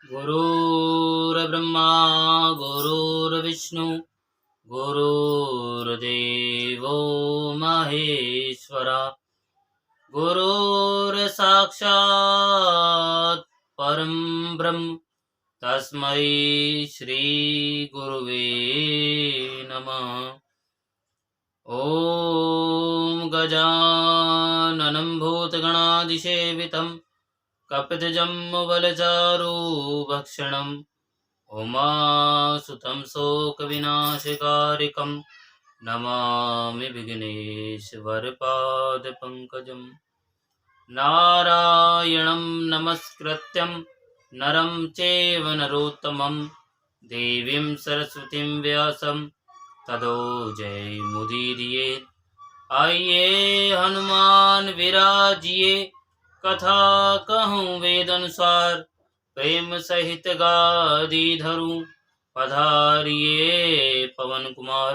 गुरुर्ब्रह्मा गुरुर्विष्णु गुरुर्देवो महेश्वरा गुरुर्साक्षात् परं ब्रह्म तस्मै श्री गुरुवे नमः। ॐ गजाननं भूतगणाधिसेवितं कपितजम्बुफलचारुभक्षणम् उमासुतं शोकविनाशकारिकं नमामि विघ्नेश्वरपादपङ्कजम्। नारायणं नमस्कृत्यं नरं चैव नरोत्तमं देवीं सरस्वतीं व्यासं ततो जयमुदीरयेत्। आइए हनुमान विराजिए कथा कहूँ वेद अनुसार प्रेम सहित गादी धरूं पधारिए पवन कुमार।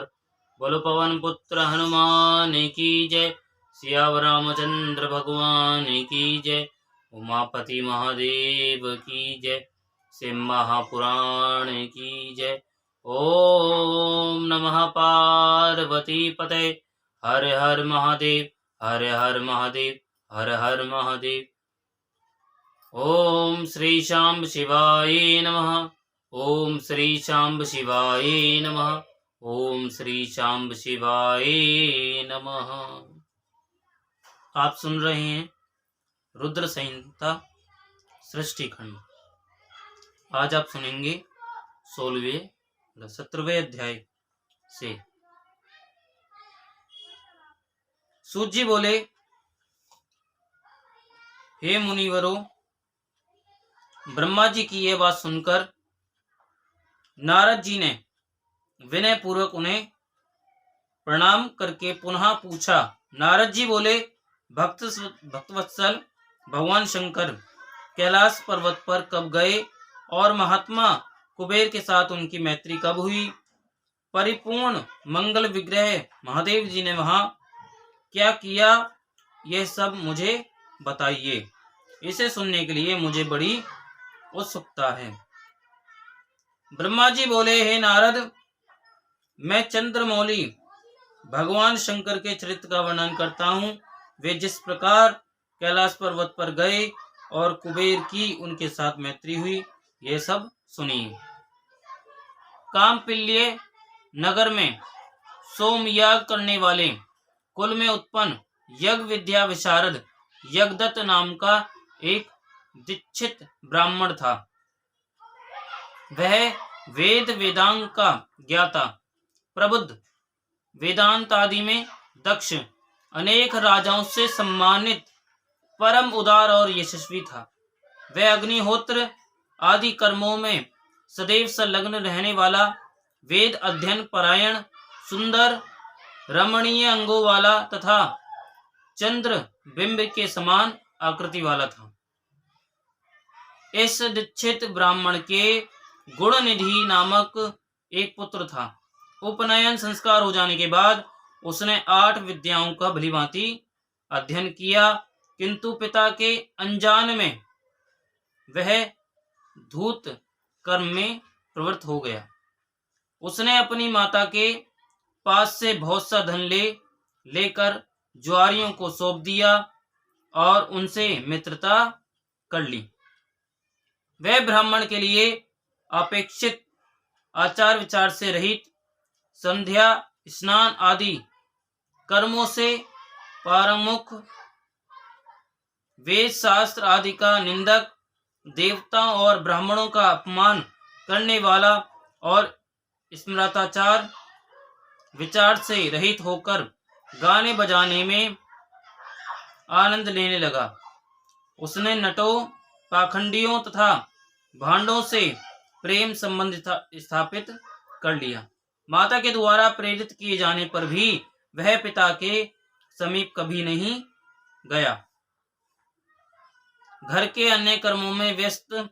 बोलो पवन पुत्र हनुमान की जय। सियावर रामचंद्र भगवान की जय। उमापति महादेव की जय। शिव महापुराण की जय। ओम नमः पार्वती पते हर हर महादेव हर हर महादेव हर हर महादेव। ओम श्री शांब शिवाय नमः। ओम श्री शांब शिवाय नमः। ओम श्री शांब शिवाय नमः। आप सुन रहे हैं रुद्र संहिता सृष्टि खंड। आज आप सुनेंगे 17वें अध्याय से। सूत जी बोले, हे मुनिवरों, ब्रह्मा जी की यह बात सुनकर नारद जी ने विनय पूर्वक उन्हें प्रणाम करके पुनः पूछा। नारद जी बोले, भक्तवत्सल भगवान शंकर कैलाश पर्वत पर कब गए और महात्मा कुबेर के साथ उनकी मैत्री कब हुई? परिपूर्ण मंगल विग्रह महादेव जी ने वहां क्या किया, यह सब मुझे बताइए। इसे सुनने के लिए मुझे बड़ी उत्सुकता है। ब्रह्मा जी बोले, हे नारद, मैं चंद्रमौली भगवान शंकर के चरित्र का वर्णन करता हूँ। वे जिस प्रकार कैलाश पर्वत पर गए और कुबेर की उनके साथ मैत्री हुई, ये सब सुनिए। कामपिल्य नगर में सोमयाग करने वाले कुल में उत्पन्न यज्ञ विद्या विशारद यज्ञदत्त नाम का एक दीक्षित ब्राह्मण था। वह वेद वेदांग का ज्ञाता, प्रबुद्ध, वेदांत आदि में दक्ष, अनेक राजाओं से सम्मानित, परम उदार और यशस्वी था। वह अग्निहोत्र आदि कर्मों में सदैव संलग्न रहने वाला, वेद अध्ययन परायण, सुंदर रमणीय अंगों वाला तथा चंद्र बिंब के समान आकृति वाला था। इस दीक्षित ब्राह्मण के गुणनिधि नामक एक पुत्र था। उपनयन संस्कार हो जाने के बाद उसने 8 विद्याओं का भलीभांति अध्ययन किया, किंतु पिता के अनजान में वह धूर्त कर्म में प्रवृत्त हो गया। उसने अपनी माता के पास से बहुत सा धन लेकर ज्वारियों को सौंप दिया और उनसे मित्रता कर ली। वह ब्राह्मण के लिए अपेक्षित आचार विचार से रहित, संध्या स्नान आदि कर्मों से पारंगमुख, वेद शास्त्र आदि का निंदक, देवताओं और ब्राह्मणों का अपमान करने वाला और स्मृताचार विचार से रहित होकर गाने बजाने में आनंद लेने लगा। उसने नटों, पाखंडियों तथा भांडों से प्रेम संबंध स्थापित कर लिया। माता के द्वारा प्रेरित किए जाने पर भी वह पिता के समीप कभी नहीं गया। घर के अन्य कर्मों में व्यस्त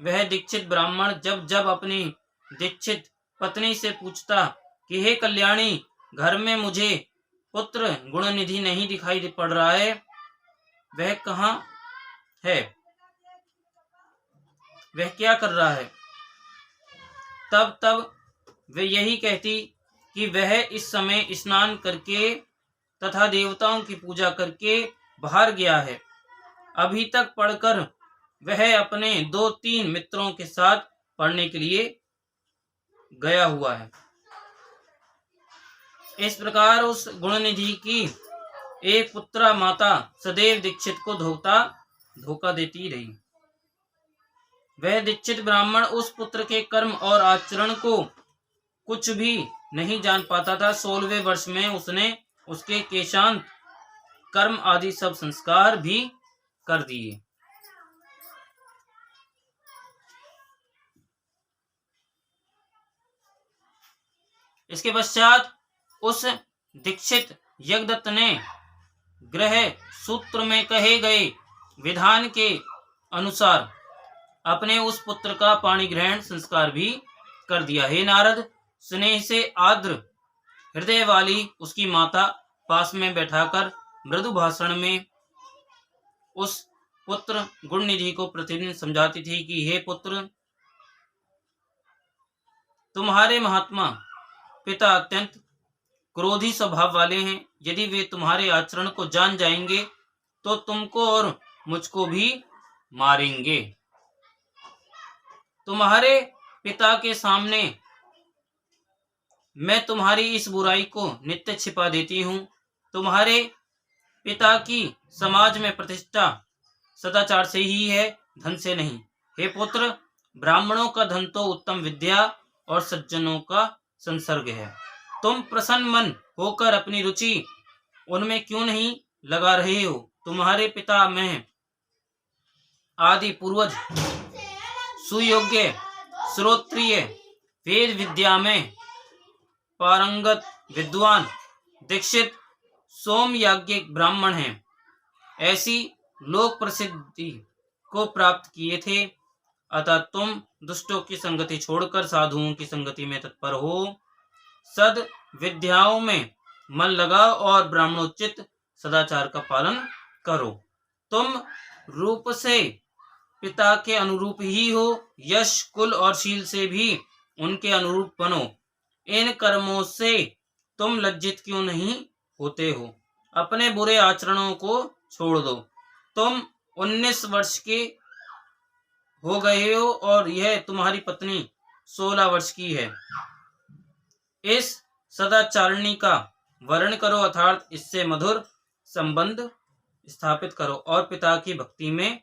वह दीक्षित ब्राह्मण जब जब अपनी दीक्षित पत्नी से पूछता कि हे कल्याणी, घर में मुझे पुत्र गुणनिधि नहीं दिखाई पड़ रहा है, वह कहाँ है? वह क्या कर रहा है। तब तब वे यही कहती कि वह इस समय स्नान करके तथा देवताओं की पूजा करके बाहर गया है। अभी तक पढ़कर वह अपने 2-3 मित्रों के साथ पढ़ने के लिए गया हुआ है। इस प्रकार उस गुणनिधि की एक पुत्रा माता सदैव दीक्षित को धोखा देती रही। वह दीक्षित ब्राह्मण उस पुत्र के कर्म और आचरण को कुछ भी नहीं जान पाता था। 16वें वर्ष में उसने उसके केशांत कर्म आदि सब संस्कार भी कर दिए। इसके पश्चात उस दीक्षित यज्ञदत्त ने ग्रह सूत्र में कहे गए विधान के अनुसार अपने उस पुत्र का पाणी ग्रहण संस्कार भी कर दिया। हे नारद, स्नेह से आर्द्र हृदय वाली उसकी माता पास में बैठाकर मृदु भाषण में उस पुत्र गुणनिधि को प्रतिदिन समझाती थी कि हे पुत्र, तुम्हारे महात्मा पिता अत्यंत क्रोधी स्वभाव वाले हैं। यदि वे तुम्हारे आचरण को जान जाएंगे तो तुमको और मुझको भी मारेंगे। तुम्हारे पिता के सामने मैं तुम्हारी इस बुराई को नित्य छिपा देती हूँ। तुम्हारे पिता की समाज में प्रतिष्ठा सदाचार से ही है, धन से नहीं। हे पुत्र, ब्राह्मणों का धन तो उत्तम विद्या और सज्जनों का संसर्ग है। तुम प्रसन्न मन होकर अपनी रुचि उनमें क्यों नहीं लगा रहे हो। तुम्हारे पिता में आदि पूर्वज सुयोग्य श्रोत्रिय वेद विद्या में पारंगत विद्वान दीक्षित सोमयाज्ञिक ब्राह्मण हैं। ऐसी लोक प्रसिद्धि को प्राप्त किए थे। अतः तुम दुष्टों की संगति छोड़कर साधुओं की संगति में तत्पर हो। सद विद्याओं में मन लगाओ और ब्राह्मणोचित सदाचार का पालन करो। तुम रूप से पिता के अनुरूप ही हो, यश कुल और शील से भी उनके अनुरूप बनो। इन कर्मों से तुम लज्जित क्यों नहीं होते हो। अपने बुरे आचरणों को छोड़ दो। तुम 19 वर्ष के हो गए हो और यह तुम्हारी पत्नी 16 वर्ष की है। इस सदाचारिणी का वर्ण करो, अर्थात इससे मधुर संबंध स्थापित करो और पिता की भक्ति में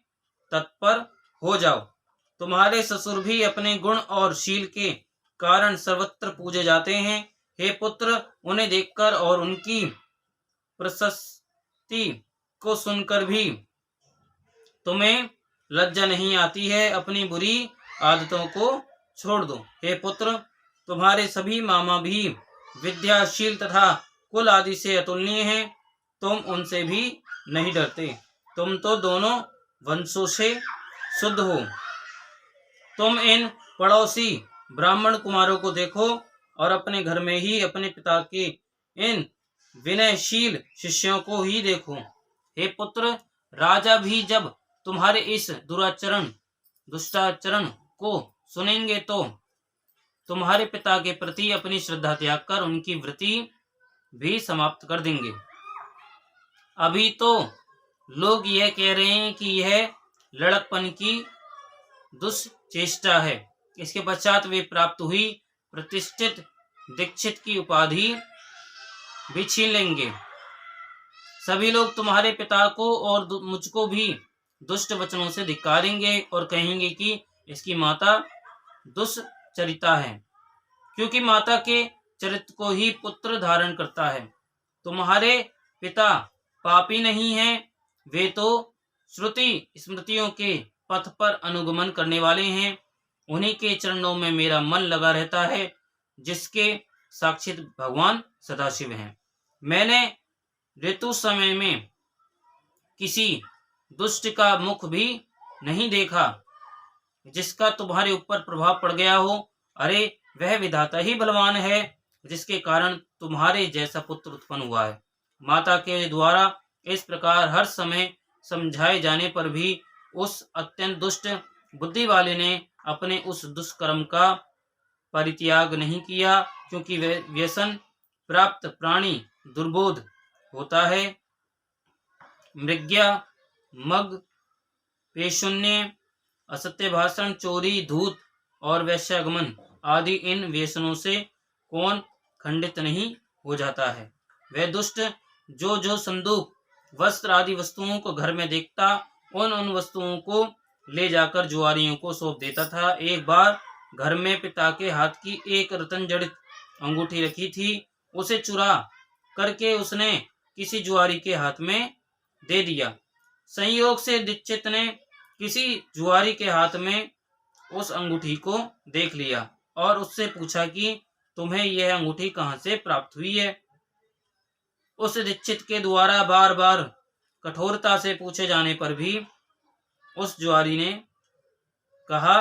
तत्पर हो जाओ। तुम्हारे ससुर भी अपने गुण और शील के कारण सर्वत्र पूजे जाते हैं। हे पुत्र, उन्हें देखकर और उनकी प्रशस्ति को सुनकर भी तुम्हें लज्जा नहीं आती है। अपनी बुरी आदतों को छोड़ दो। हे पुत्र, तुम्हारे सभी मामा भी विद्याशील तथा कुल आदि से अतुलनीय हैं। तुम उनसे भी नहीं डरते। तुम तो दोनों वंशों से शुद्ध हो। तुम इन पड़ोसी ब्राह्मण कुमारों को देखो और अपने घर में ही अपने पिता के इन विनयशील शिष्यों को ही देखो। हे पुत्र, राजा भी जब तुम्हारे इस दुष्टाचरण को सुनेंगे तो तुम्हारे पिता के प्रति अपनी श्रद्धा त्याग कर उनकी वृत्ति भी समाप्त कर देंगे। अभी तो लोग यह कह रहे हैं कि यह लड़कपन की दुष्चेष्टा है। इसके पश्चात वे प्राप्त हुई प्रतिष्ठित दीक्षित की उपाधि भी छीन लेंगे। सभी लोग तुम्हारे पिता को और मुझको भी दुष्ट वचनों से धिक्कारेंगे और कहेंगे कि इसकी माता दुष्चरिता है, क्योंकि माता के चरित्र को ही पुत्र धारण करता है। तुम्हारे पिता पापी नहीं हैं, वे तो श्रुति स्मृतियों के पथ पर अनुगमन करने वाले हैं। उन्हीं के चरणों में मेरा मन लगा रहता है, जिसके साक्षात भगवान सदाशिव हैं। मैंने ऋतु समय में किसी दुष्ट का मुख भी नहीं देखा जिसका तुम्हारे ऊपर प्रभाव पड़ गया हो। अरे, वह विधाता ही बलवान है, जिसके कारण तुम्हारे जैसा पुत्र उत्पन्न हुआ है। माता के द्वारा इस प्रकार हर समय समझाए जाने पर भी उस अत्यंत दुष्ट बुद्धि वाले ने अपने उस दुष्कर्म का परित्याग नहीं किया, क्योंकि व्यसन प्राप्त प्राणी दुर्बोध होता है। मृग्या, मग, पेशुन्य, असत्य भाषण, चोरी, धूत और वैश्यागमन आदि इन व्यसनों से कौन खंडित नहीं हो जाता है। वह दुष्ट जो संदूक, वस्त्र आदि वस्तुओं को घर में देखता, उन वस्तुओं को ले जाकर जुआरियों को सौंप देता था। एक बार घर में पिता के हाथ की एक रत्न जड़ित अंगूठी रखी थी, उसे चुरा करके उसने किसी जुआरी के हाथ में दे दिया। संयोग से दीक्षित ने किसी जुआरी के हाथ में उस अंगूठी को देख लिया और उससे पूछा कि तुम्हें यह अंगूठी कहाँ से प्राप्त हुई है। उस दीक्षित के द्वारा बार बार कठोरता से पूछे जाने पर भी उस जुआरी ने कहा,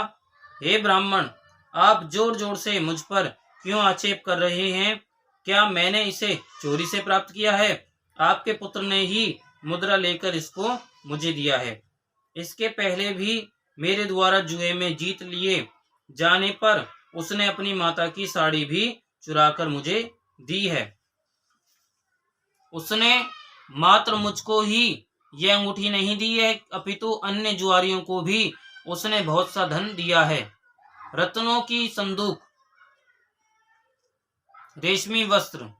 हे ब्राह्मण, आप जोर जोर से मुझ पर क्यों आक्षेप कर रहे हैं? क्या मैंने इसे चोरी से प्राप्त किया है? आपके पुत्र ने ही मुद्रा लेकर इसको मुझे दिया है। इसके पहले भी मेरे द्वारा जुए में जीत लिए जाने पर उसने अपनी माता की साड़ी भी चुराकर मुझे दी है। उसने मात्र मुझको ही यह अंगूठी नहीं दी है, अपितु अन्य जुआरियों को भी उसने बहुत सा धन दिया है। रत्नों की संदूक, रेशमी वस्त्र,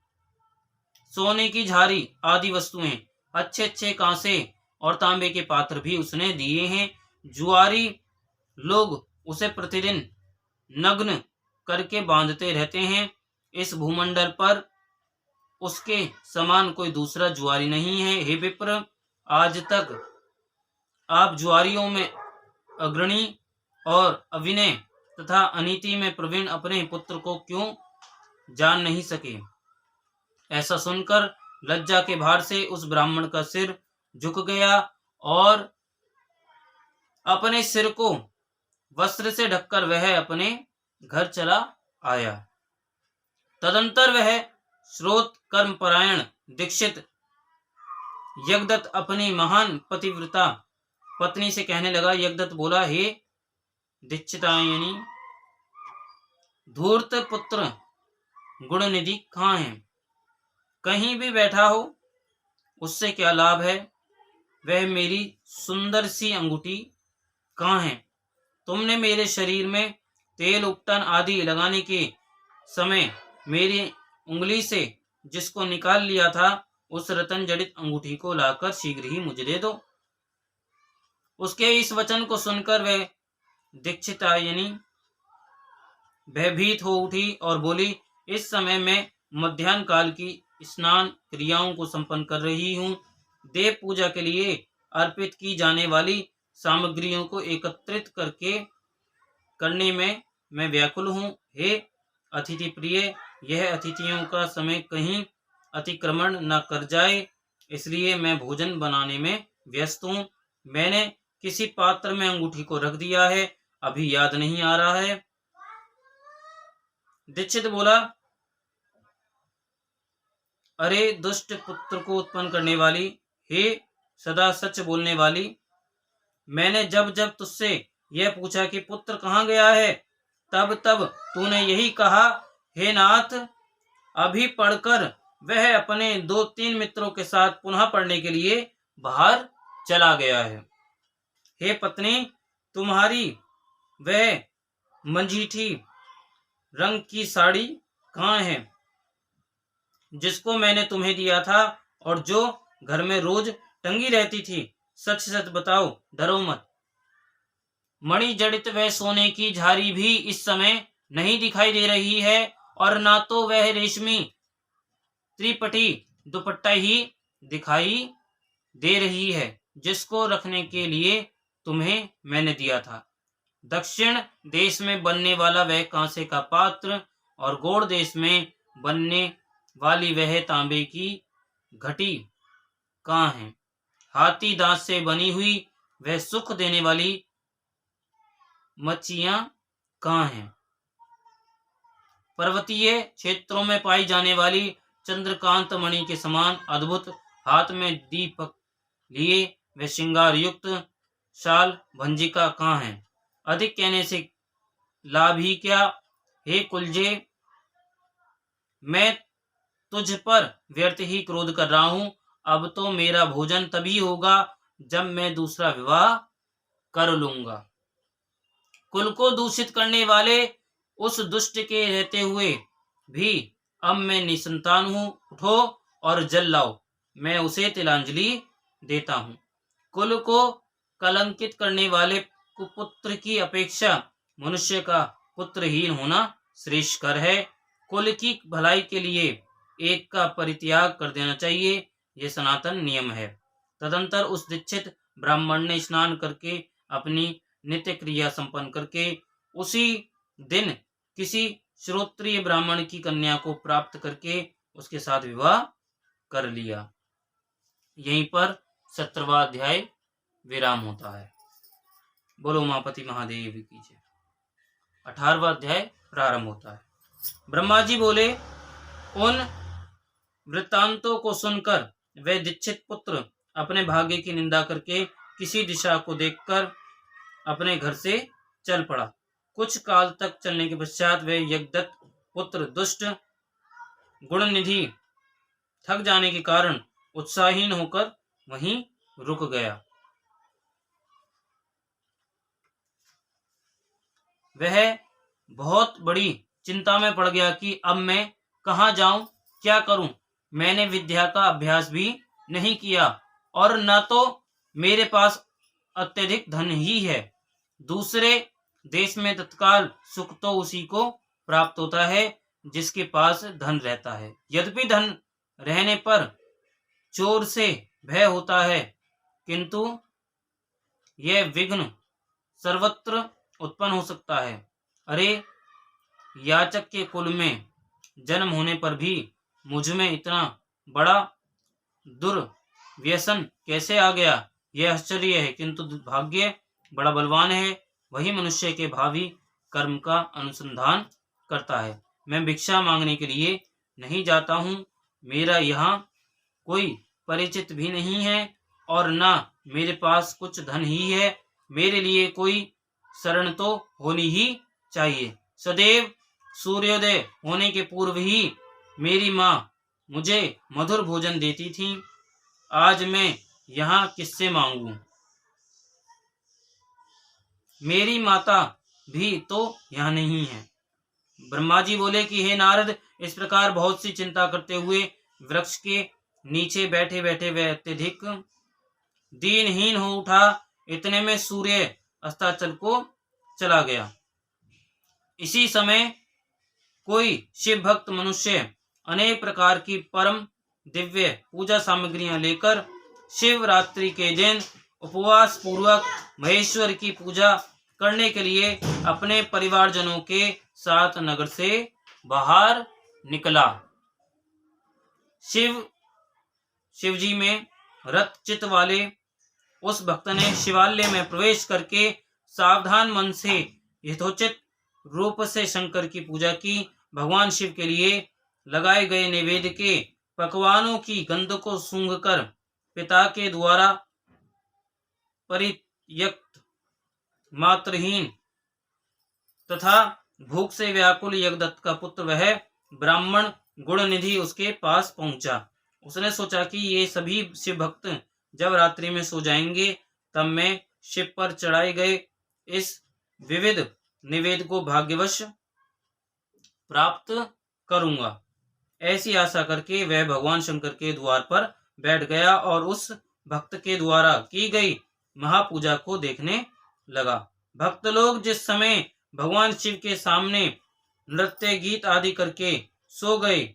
सोने की झारी आदि वस्तुएं, अच्छे अच्छे कांसे और तांबे के पात्र भी उसने दिए हैं। जुआरी लोग उसे प्रतिदिन नग्न करके बांधते रहते हैं। इस भूमंडल पर उसके समान कोई दूसरा जुआरी नहीं है। हे विप्र, आज तक आप जुआरियों में अग्रणी और अविनय तथा अनीति में प्रवीण अपने पुत्र को क्यों जान नहीं सके? ऐसा सुनकर लज्जा के भार से उस ब्राह्मण का सिर झुक गया और अपने सिर को वस्त्र से ढककर वह अपने घर चला आया। तदंतर वह श्रोत कर्मपरायण दीक्षित यज्ञदत्त अपनी महान पतिव्रता पत्नी से कहने लगा। यज्ञदत्त बोला, हे दीक्षितायनी, धूर्त पुत्र गुणनिधि कहाँ है? कहीं भी बैठा हो, उससे क्या लाभ है? वह मेरी सुंदर सी अंगूठी कहाँ है? तुमने मेरे शरीर में तेल उपटन आदि लगाने के समय मेरी उंगली से जिसको निकाल लिया था, उस रतन जड़ित अंगूठी को लाकर शीघ्र ही मुझे दे दो। उसके इस वचन को सुनकर वह दीक्षितायनी भयभीत हो उठी और बोली, इस समय मैं मध्याह्न काल की स्नान क्रियाओं को संपन्न कर रही हूँ। देव पूजा के लिए अर्पित की जाने वाली सामग्रियों को एकत्रित करने में मैं व्याकुल हूँ। हे अतिथि प्रिय, यह अतिथियों का समय कहीं अतिक्रमण न कर जाए, इसलिए मैं भोजन बनाने में व्यस्त हूँ। मैंने किसी पात्र में अंगूठी को रख दिया है, अभी याद नहीं आ रहा है। दीक्षित बोला, अरे दुष्ट पुत्र को उत्पन्न करने वाली, हे सदा सच बोलने वाली, मैंने जब जब तुझसे यह पूछा कि पुत्र कहाँ गया है, तब तब तूने यही कहा, हे नाथ, अभी पढ़कर वह अपने 2-3 मित्रों के साथ पुनः पढ़ने के लिए बाहर चला गया है। हे पत्नी, तुम्हारी वह मंजीठी रंग की साड़ी कहाँ है, जिसको मैंने तुम्हें दिया था और जो घर में रोज टंगी रहती थी? सच सच बताओ, डरो मत। मणि जड़ित वह सोने की झारी भी इस समय नहीं दिखाई दे रही है, और ना तो वह रेशमी त्रिपटी दुपट्टा ही दिखाई दे रही है, जिसको रखने के लिए तुम्हें मैंने दिया था। दक्षिण देश में बनने वाला वह कांसे का पात्र और गौड़ देश में बनने वाली वह तांबे की घटी कहाँ है? हाथी दांत से बनी हुई वह सुख देने वाली मच्छियां कहाँ हैं? पर्वतीय क्षेत्रों में पाई जाने वाली चंद्रकांत मणि के समान अद्भुत हाथ में दीपक लिए वह श्रृंगार युक्त शाल भंजिका कहाँ है? अधिक कहने से लाभ ही क्या। हे कुलजे, मैं तुझ पर व्यर्थ ही क्रोध कर रहा हूं। अब तो मेरा भोजन तभी होगा जब मैं दूसरा विवाह कर लूंगा। कुल को दूषित करने वाले उस दुष्ट के रहते हुए भी अब मैं निसंतान हूं। उठो और जल लाओ, मैं उसे तिलांजलि देता हूं। कुल को कलंकित करने वाले कुपुत्र की अपेक्षा मनुष्य का पुत्रहीन होना श्रेष्ठकर है। कुल की भलाई के लिए एक का परित्याग कर देना चाहिए, यह सनातन नियम है। तदंतर उस दीक्षित ब्राह्मण ने स्नान करके अपनी नित्य क्रिया संपन्न करके उसी दिन किसी श्रोत्रिय ब्राह्मण की कन्या को प्राप्त करके उसके साथ विवाह कर लिया। यहीं पर 17वां अध्याय विराम होता है। बोलो उमापति महादेव की जय। 18वां अध्याय प्रारंभ होता है। ब्रह्मा जी बोले, उन वृत्तांतों को सुनकर वह दीक्षित पुत्र अपने भाग्य की निंदा करके किसी दिशा को देखकर अपने घर से चल पड़ा। कुछ काल तक चलने के पश्चात वह यज्ञदत्त पुत्र दुष्ट गुणनिधि थक जाने के कारण उत्साहहीन होकर वहीं रुक गया। वह बहुत बड़ी चिंता में पड़ गया कि अब मैं कहाँ जाऊं, क्या करूं। मैंने विद्या का अभ्यास भी नहीं किया और न तो मेरे पास अत्यधिक धन ही है। दूसरे देश में तत्काल सुख तो उसी को प्राप्त होता है जिसके पास धन रहता है। यद्यपि धन रहने पर चोर से भय होता है, किंतु यह विघ्न सर्वत्र उत्पन्न हो सकता है। अरे, याचक के कुल में जन्म होने पर भी मुझ में इतना बड़ा दुर्व्यसन कैसे आ गया, यह आश्चर्य है। किंतु भाग्य बड़ा बलवान है, वही मनुष्य के भावी कर्म का अनुसंधान करता है। मैं भिक्षा मांगने के लिए नहीं जाता हूँ। मेरा यहाँ कोई परिचित भी नहीं है और ना मेरे पास कुछ धन ही है। मेरे लिए कोई शरण तो होनी ही चाहिए। सदैव सूर्योदय होने के पूर्व ही मेरी माँ मुझे मधुर भोजन देती थी। आज मैं यहाँ किससे मांगूं? मेरी माता भी तो यहाँ नहीं है। ब्रह्मा जी बोले कि हे नारद, इस प्रकार बहुत सी चिंता करते हुए वृक्ष के नीचे बैठे बैठे वह अत्यधिक दीनहीन हो उठा। इतने में सूर्य अस्ताचल को चला गया। इसी समय कोई शिव भक्त मनुष्य अनेक प्रकार की परम दिव्य पूजा सामग्रियां लेकर शिवरात्रि के दिन उपवास पूर्वक महेश्वर की पूजा करने के लिए अपने परिवारजनों के साथ नगर से बाहर निकला। शिवजी में रत चित्त वाले उस भक्त ने शिवालय में प्रवेश करके सावधान मन से यथोचित रूप से शंकर की पूजा की। भगवान शिव के लिए लगाए गए नैवेद्य के पकवानों की गंध को सूंघकर पिता के द्वारा परित्यक्त मात्रहीन तथा भूख से व्याकुल यज्ञदत्त का पुत्र वह ब्राह्मण गुणनिधि उसके पास पहुंचा। उसने सोचा कि ये सभी शिव भक्त जब रात्रि में सो जाएंगे तब मैं शिव पर चढ़ाए गए इस विविध निवेद को भाग्यवश प्राप्त करूंगा। ऐसी आशा करके वह भगवान शंकर के द्वार पर बैठ गया और उस भक्त के द्वारा की गई महापूजा को देखने लगा। भक्त लोग जिस समय भगवान शिव के सामने नृत्य गीत आदि करके सो गए,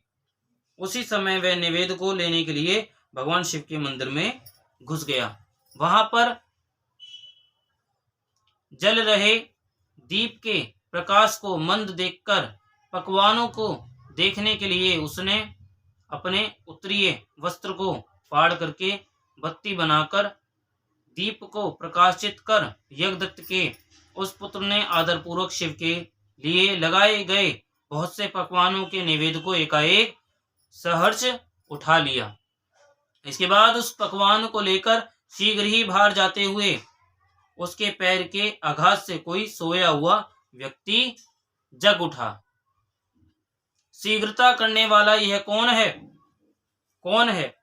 उसी समय वह निवेद को लेने के लिए भगवान शिव के मंदिर में घुस गया। वहां पर जल रहे दीप के प्रकाश को मंद देखकर पकवानों को देखने के लिए उसने अपने उत्तरीय वस्त्र को फाड़ करके बत्ती बनाकर दीप को प्रकाशित कर यज्ञदत्त के उस पुत्र ने आदरपूर्वक शिव के लिए लगाए गए बहुत से पकवानों के नैवेद्य को एकाएक सहर्ष उठा लिया। इसके बाद उस पकवान को लेकर शीघ्र ही बाहर जाते हुए उसके पैर के आघात से कोई सोया हुआ व्यक्ति जग उठा। शीघ्रता करने वाला यह कौन है? कौन है?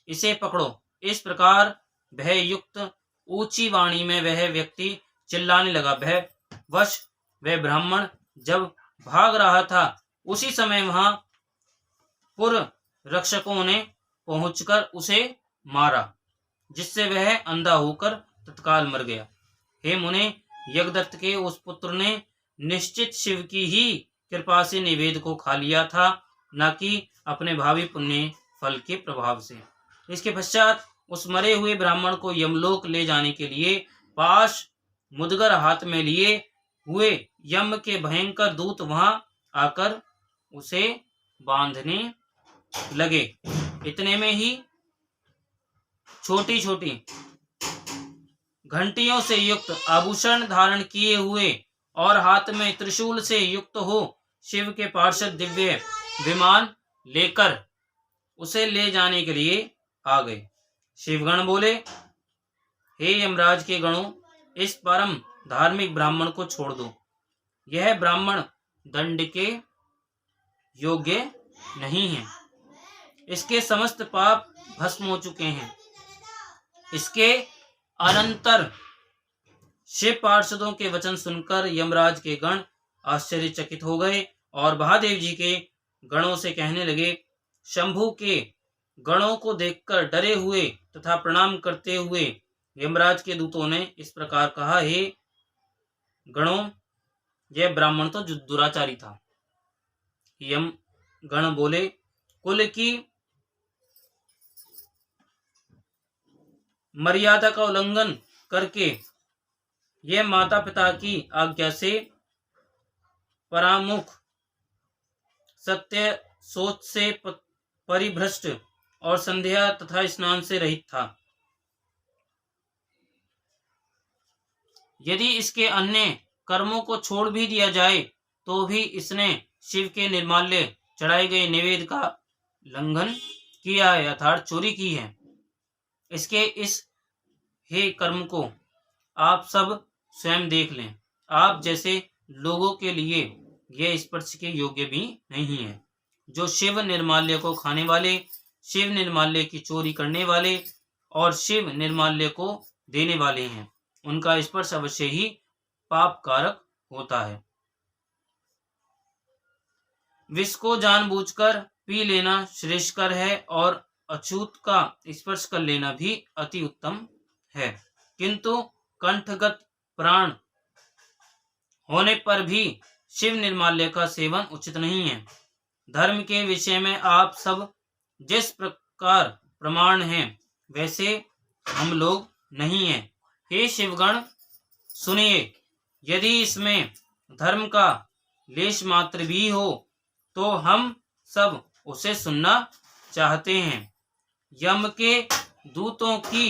इसे पकड़ो। इस प्रकार भय युक्त ऊंची वाणी में वह व्यक्ति चिल्लाने लगा। भय वश वह ब्राह्मण जब भाग रहा था, उसी समय वहां पुर रक्षकों ने पहुंचकर उसे मारा, जिससे वह अंधा होकर तत्काल मर गया। हे मुने, यज्ञदत्त के उस पुत्र ने निश्चित शिव की ही कृपा से निवेद को खा लिया था, न कि अपने भावी पुण्य फल के प्रभाव से। इसके पश्चात उस मरे हुए ब्राह्मण को यमलोक ले जाने के लिए पाश मुदगर हाथ में लिए हुए यम के भयंकर दूत वहां आकर उसे बांधने लगे। इतने में ही छोटी छोटी घंटियों से युक्त आभूषण धारण किए हुए और हाथ में त्रिशूल से युक्त हो शिव के पार्षद दिव्य विमान लेकर उसे ले जाने के लिए आ गए। शिवगण बोले, हे यमराज के गणों, इस परम धार्मिक ब्राह्मण को छोड़ दो। यह ब्राह्मण दंड के योग्य नहीं है। इसके समस्त पाप भस्म हो चुके हैं। इसके अनंतर शिव पार्षदों के वचन सुनकर यमराज के गण आश्चर्यचकित हो गए और महादेव जी के गणों से कहने लगे, शंभु के गणों को देखकर डरे हुए तथा प्रणाम करते हुए यमराज के दूतों ने इस प्रकार कहा, हे गणों, यह ब्राह्मण तो दुराचारी था। यम गण बोले, कुल की मर्यादा का उल्लंघन करके यह माता पिता की आज्ञा से परामुख, सत्य सोच से परिभ्रष्ट और संध्या तथा स्नान से रहित था। यदि इसके अन्य कर्मों को छोड़ भी दिया जाए तो भी इसने शिव के निर्माल्य चढ़ाए गए निवेद का लंघन किया है, अर्थात चोरी की है। इसके इस हे कर्म को आप सब स्वयं देख लें। आप जैसे लोगों के लिए यह स्पर्श के योग्य भी नहीं है। जो शिव निर्माल्य को खाने वाले, शिव निर्माल्य की चोरी करने वाले और शिव निर्माल्य को देने वाले हैं, उनका स्पर्श अवश्य ही पाप कारक होता है। विष को जानबूझकर पी लेना श्रेष्ठकर है और अछूत का स्पर्श कर लेना भी अति उत्तम है, किंतु कंठगत प्राण होने पर भी शिव निर्माल्य का सेवन उचित नहीं है। धर्म के विषय में आप सब जिस प्रकार प्रमाण हैं, वैसे हम लोग नहीं हैं। हे शिवगण, सुनिए, यदि इसमें धर्म का लेश मात्र भी हो तो हम सब उसे सुनना चाहते हैं। यम के दूतों की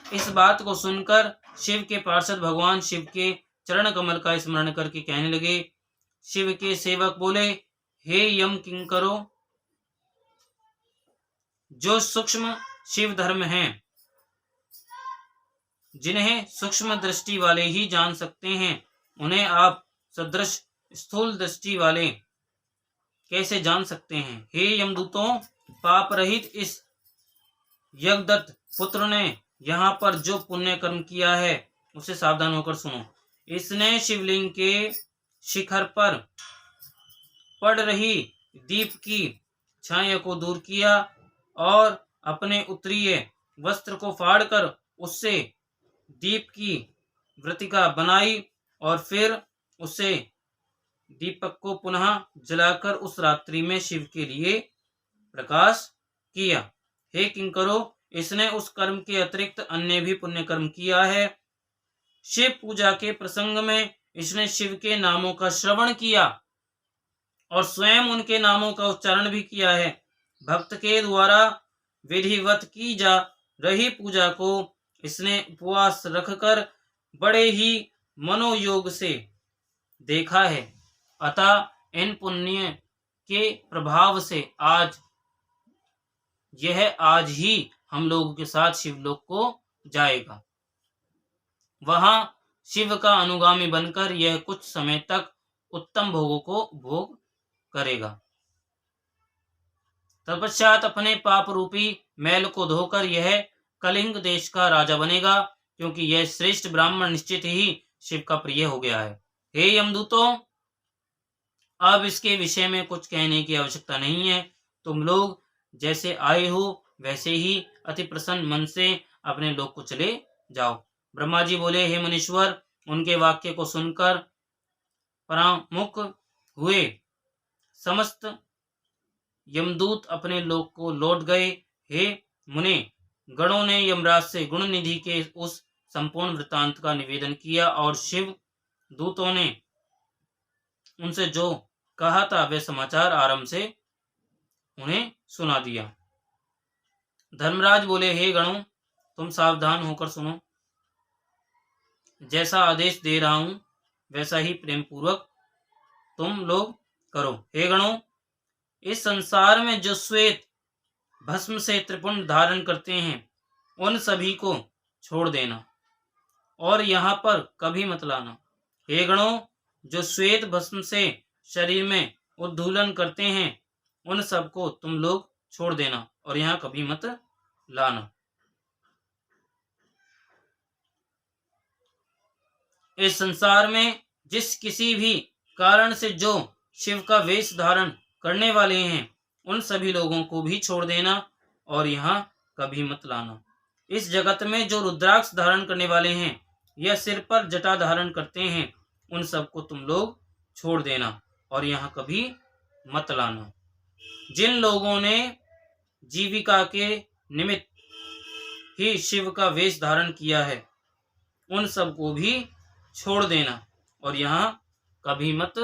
इस बात को सुनकर शिव के पार्षद भगवान शिव के चरण कमल का स्मरण करके कहने लगे। शिव के सेवक बोले, हे यम किंकरो, जो सूक्ष्म शिव धर्म हैं, जिन्हें सूक्ष्म दृष्टि वाले ही जान सकते हैं, उन्हें आप सदृश स्थूल दृष्टि वाले कैसे जान सकते हैं। हे यमदूतों, पाप रहित इस यज्ञदत्त पुत्र ने यहाँ पर जो पुण्य कर्म किया है उसे सावधान होकर सुनो। इसने शिवलिंग के शिखर पर पड़ रही दीप की छाया को दूर किया और अपने उत्तरीय वस्त्र को फाड़कर उससे दीप की वृत्तिका बनाई और फिर उसे दीपक को पुनः जलाकर उस रात्रि में शिव के लिए प्रकाश किया। हे किंकरो, इसने उस कर्म के अतिरिक्त अन्य भी पुण्य कर्म किया है। शिव पूजा के प्रसंग में इसने शिव के नामों का श्रवण किया और स्वयं उनके नामों का उच्चारण भी किया है। भक्त के द्वारा विधिवत की जा रही पूजा को इसने उपवास रखकर बड़े ही मनोयोग से देखा है। अतः इन पुण्य के प्रभाव से आज ही हम लोगों के साथ शिवलोक को जाएगा। वहां शिव का अनुगामी बनकर यह कुछ समय तक उत्तम भोगों को भोग करेगा। तत्पश्चात अपने पाप रूपी मैल को धोकर यह कलिंग देश का राजा बनेगा, क्योंकि यह श्रेष्ठ ब्राह्मण निश्चित ही शिव का प्रिय हो गया है। हे यमदूतों, अब इसके विषय में कुछ कहने की आवश्यकता नहीं है। तुम लोग जैसे आए हो वैसे ही अति प्रसन्न मन से अपने लोक को चले जाओ। ब्रह्मा जी बोले, हे मुनीश्वर, उनके वाक्य को सुनकर परामुख हुए समस्त यमदूत अपने लोक को लौट गए। हे मुने, गणों ने यमराज से गुण निधि के उस संपूर्ण वृत्तांत का निवेदन किया और शिव दूतों ने उनसे जो कहा था वे समाचार आरंभ से उन्हें सुना दिया। धर्मराज बोले, हे गणों, तुम सावधान होकर सुनो। जैसा आदेश दे रहा हूं वैसा ही प्रेम पूर्वक तुम लोग करो। हे गणों, इस संसार में जो श्वेत भस्म से त्रिपुंड धारण करते हैं उन सभी को छोड़ देना और यहाँ पर कभी मत लाना। हे गणों, जो श्वेत भस्म से शरीर में उद्धूलन करते हैं उन सबको तुम लोग छोड़ देना और यहाँ कभी मत लाना। इस संसार में जिस किसी भी कारण से जो शिव का वेश धारण करने वाले हैं उन सभी लोगों को भी छोड़ देना और यहाँ कभी मत लाना। इस जगत में जो रुद्राक्ष धारण करने वाले हैं या सिर पर जटा धारण करते हैं उन सबको तुम लोग छोड़ देना और यहाँ कभी मत लाना। जिन लोगों ने जीविका के निमित्त ही शिव का वेश धारण किया है उन सबको भी छोड़ देना और यहाँ कभी मत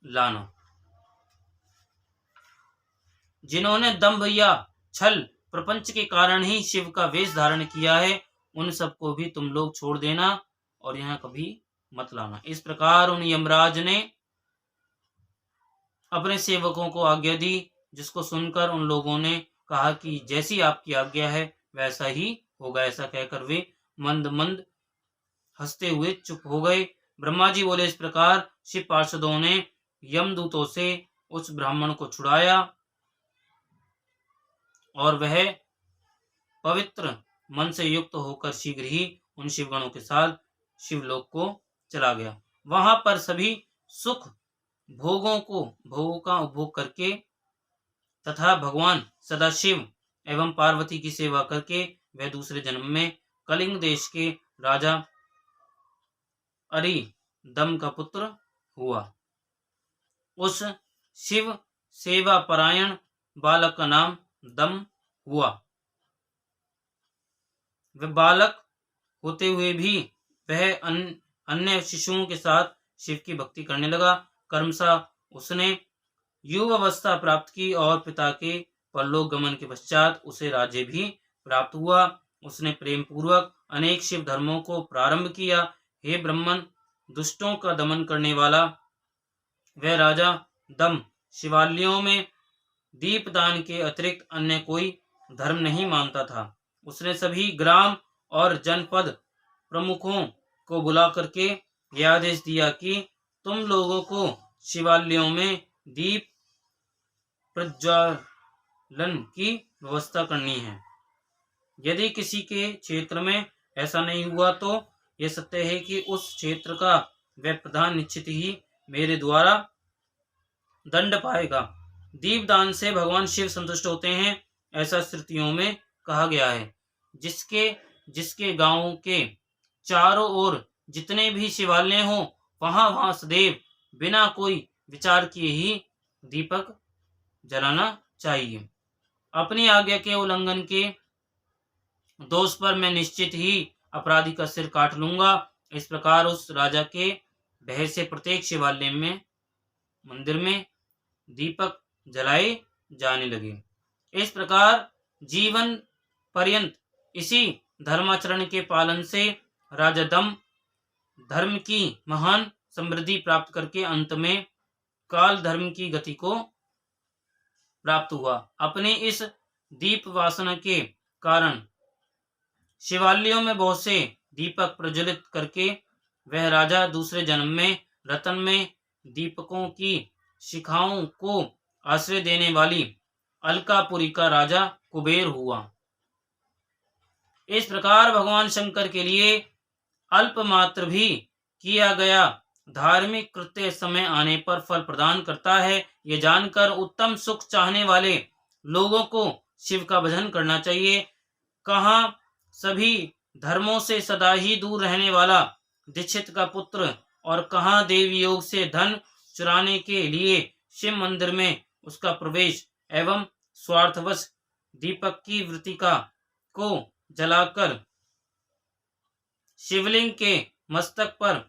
लाना। जिन्होंने दंभ या छल प्रपंच के कारण ही शिव का वेश धारण किया है उन सबको भी तुम लोग छोड़ देना और यहाँ कभी मत लाना। इस प्रकार उन यमराज ने अपने सेवकों को आज्ञा दी, जिसको सुनकर उन लोगों ने कहा कि जैसी आपकी आज्ञा है वैसा ही होगा। ऐसा कहकर वे मंद मंद हंसते हुए चुप हो गए। ब्रह्मा जी बोले, इस प्रकार शिव पार्षदों ने यमदूतों से उस ब्राह्मण को छुड़ाया और वह पवित्र मन से युक्त होकर शीघ्र ही उन शिवगणों के साथ शिवलोक को चला गया। वहां पर सभी सुख भोगों का उपभोग करके तथा भगवान सदाशिव एवं पार्वती की सेवा करके वह दूसरे जन्म में कलिंग देश के राजा अरिदम का पुत्र हुआ। उस शिव सेवा परायण बालक का नाम दम हुआ। वह बालक होते हुए भी वह अन्य शिशुओं के साथ शिव की भक्ति करने लगा। कर्मशः उसने युवावस्था प्राप्त की और पिता के परलोक गमन के पश्चात उसे राज्य भी प्राप्त हुआ। उसने प्रेम पूर्वक अनेक शिव धर्मों को प्रारंभ किया। हे ब्राह्मण, दुष्टों का दमन करने वाला वह राजा दम शिवालयों में दीपदान के अतिरिक्त अन्य कोई धर्म नहीं मानता था। उसने सभी ग्राम और जनपद प्रमुखों को बुला करके यह आदेश दिया कि तुम लोगों को शिवालयों में दीप प्रज्वलन की व्यवस्था करनी है। यदि किसी के क्षेत्र में ऐसा नहीं हुआ तो यह सत्य है कि उस क्षेत्र का वह प्रधान निश्चित ही मेरे द्वारा दंड पाएगा। दीपदान से भगवान शिव संतुष्ट होते हैं, ऐसा श्रुतियों में कहा गया है। जिसके गांव के चारों ओर जितने भी शिवालय हो वहां सदैव बिना कोई विचार किए ही दीपक जलाना चाहिए। अपनी आज्ञा के उल्लंघन के दोष पर मैं निश्चित ही अपराधी का सिर काट लूंगा। इस प्रकार उस राजा के भय से प्रत्येक शिवालय में मंदिर में दीपक जलाए जाने लगे। इस प्रकार जीवन पर्यंत इसी धर्माचरण के पालन से राजा दम धर्म की महान समृद्धि प्राप्त करके अंत में काल धर्म की गति को प्राप्त हुआ। अपने इस दीप वासना के कारण शिवालयों में बहुत से दीपक प्रज्वलित करके वह राजा दूसरे जन्म में रतन में दीपकों की शिखाओं को आश्रय देने वाली अलकापुरी का राजा कुबेर हुआ। इस प्रकार भगवान शंकर के लिए अल्पमात्र भी किया गया धार्मिक कृत्य समय आने पर फल प्रदान करता है। ये जानकर उत्तम सुख चाहने वाले लोगों को शिव का भजन करना चाहिए। कहाँ सभी धर्मों से सदा ही दूर रहने वाला दीक्षित का पुत्र और कहाँ देवी योग से धन चुराने के लिए शिव मंदिर में उसका प्रवेश एवं स्वार्थवश दीपक की वृत्तिका को जलाकर शिवलिंग के मस्तक पर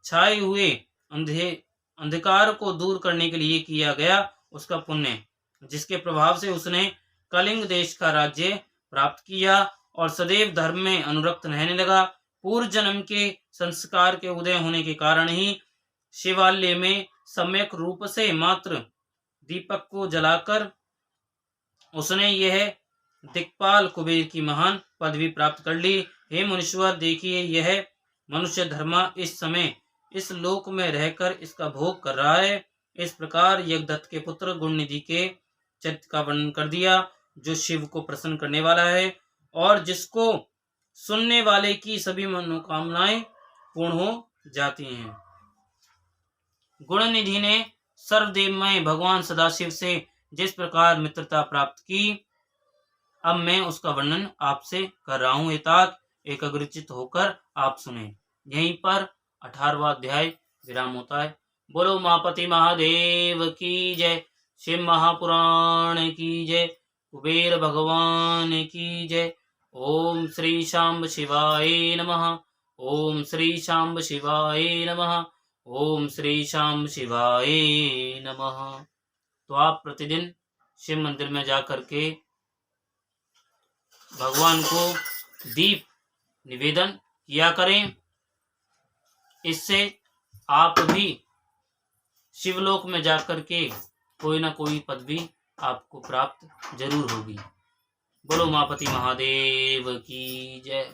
छाए हुए अंधकार को दूर करने के लिए किया गया उसका पुण्य, जिसके प्रभाव से उसने कलिंग देश का राज्य प्राप्त किया और सदैव धर्म में अनुरक्त रहने लगा। पूर्व जन्म के संस्कार के उदय होने के कारण ही शिवालय में सम्यक रूप से मात्र दीपक को जलाकर उसने यह दिक्पाल कुबेर की महान पदवी प्राप्त कर ली। हे मुनीश्वर, देखिए यह मनुष्य धर्मा इस समय इस लोक में रहकर इसका भोग कर रहा है। इस प्रकार यज्ञदत्त के पुत्र गुणनिधि के चरित्र का वर्णन कर दिया, जो शिव को प्रसन्न करने वाला है और जिसको सुनने वाले की सभी मनोकामनाएं पूर्ण हो जाती हैं। गुणनिधि ने सर्वदेवमय भगवान सदाशिव से जिस प्रकार मित्रता प्राप्त की, अब मैं उसका वर्णन आपसे कर रहा हूँ। एतात एकाग्रचित होकर आप सुने। यहीं पर 18वां अध्याय विराम होता है। बोलो मापति महादेव की जय, शिव महापुराण की जय, कुबेर भगवान की जय। ओम श्री शांब शिवाय नमः। ओम श्री शांब शिवाय नमः। ओम श्री शांब शिवाय नमः। तो आप प्रतिदिन शिव मंदिर में जाकर के भगवान को दीप निवेदन किया करें। इससे आप भी शिवलोक में जाकर के कोई ना कोई पदवी आपको प्राप्त जरूर होगी। बोलो मापति महादेव की जय।